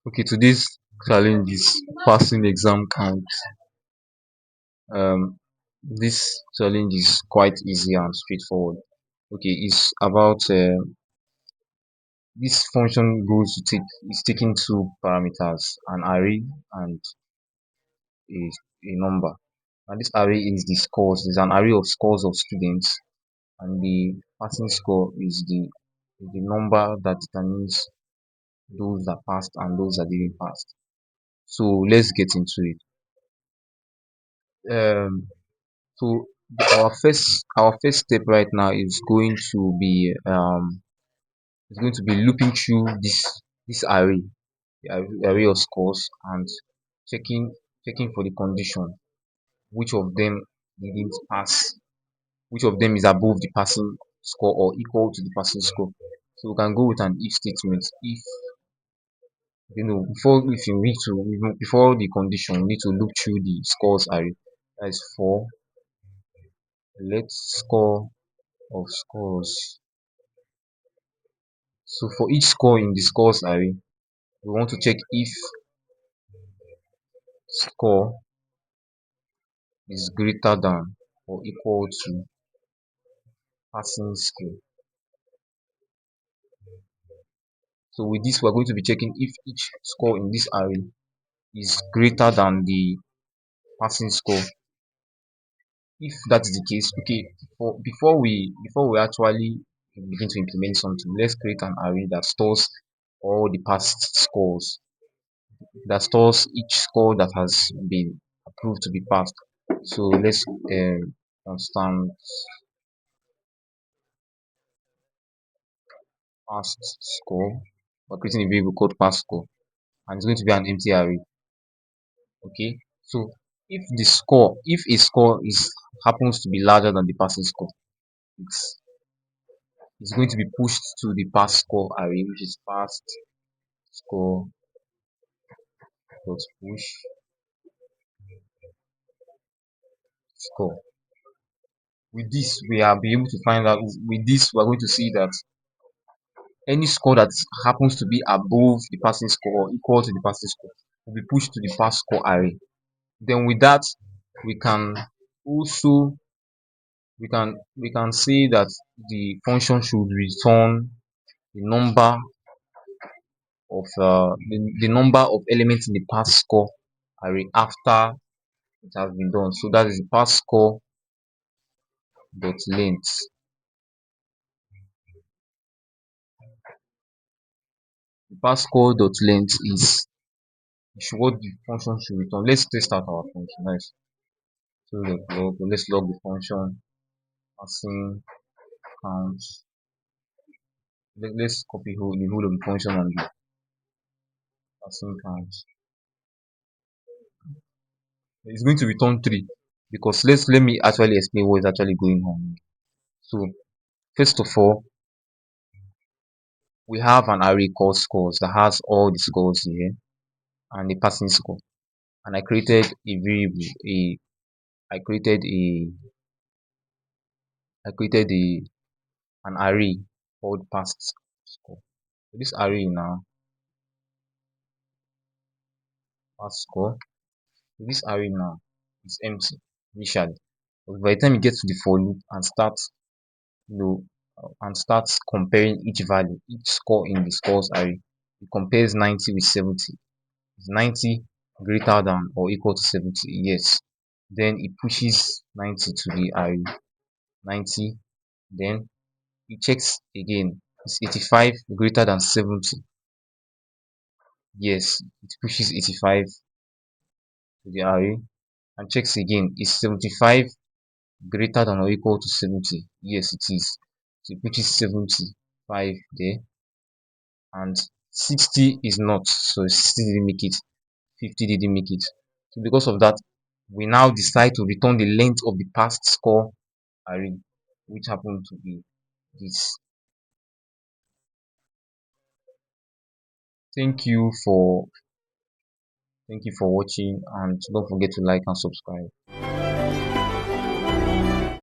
Okay, today's challenge is passing exam count. This challenge is quite easy and straightforward. Okay, it's about this function goes to take is taking two parameters, an array and a, a number. And this array is the scores. It's an array of scores of students, and the passing score is the number that determines those that passed and those that didn't pass. So let's get into it. Um, So our first step right now is going to be looping through this array, the array of scores, and checking checking for the condition. Which of them didn't pass? Which of them is above the passing score or equal to the passing score? So we can go with an if statement. If before the condition, we need to loop through the scores array. That is for let score of scores. So for each score in the scores array, we want to check if score is greater than or equal to passing score. So with this, we're going to be checking if each score in this array is greater than the passing score. If that is the case, okay, before we actually begin to implement something, let's create an array that stores all the past scores, that stores each score that has been approved to be passed. So let's constant past score. We're creating a variable called past score, and it's going to be an empty array. Okay, so if a score is happens to be larger than the passing score, it's it's going to be pushed to the past score array, which is past score dot push score. With this, we are be able to find out. With this, we are going to see that any score that happens to be above the passing score or equal to the passing score will be pushed to the past score array. Then with that, we can also we can say that the function should return the number the number of elements in the past score array after it has been done. So that is the past score dot length. The past score dot length is what the function should return. Let's test out our function. Nice. So let's log the function passing count. Let's copy the whole of the function and the passing count. It's going to return 3 because let me actually explain what is actually going on. So first of all, we have an array called scores that has all the scores here and the passing score. And I created a variable, a I created a I created an array called past score. So this array now, past score, so this array now is empty initially. But by the time you get to the for loop and starts comparing each value, each score in the scores array, it compares 90 with 70. Is 90 greater than or equal to 70? Yes. Then it pushes 90 to the array. 90. Then it checks again. Is 85 greater than 70? Yes. It pushes 85 to the array and checks again. Is 75 greater than or equal to 70? Yes, it is. So it pushes 75 there, and 60 is not. So 60 didn't make it. 50 didn't make it. So because of that, we now decide to return the length of the past score array, which happened to be this. Thank you for thank you for watching, and don't forget to like and subscribe.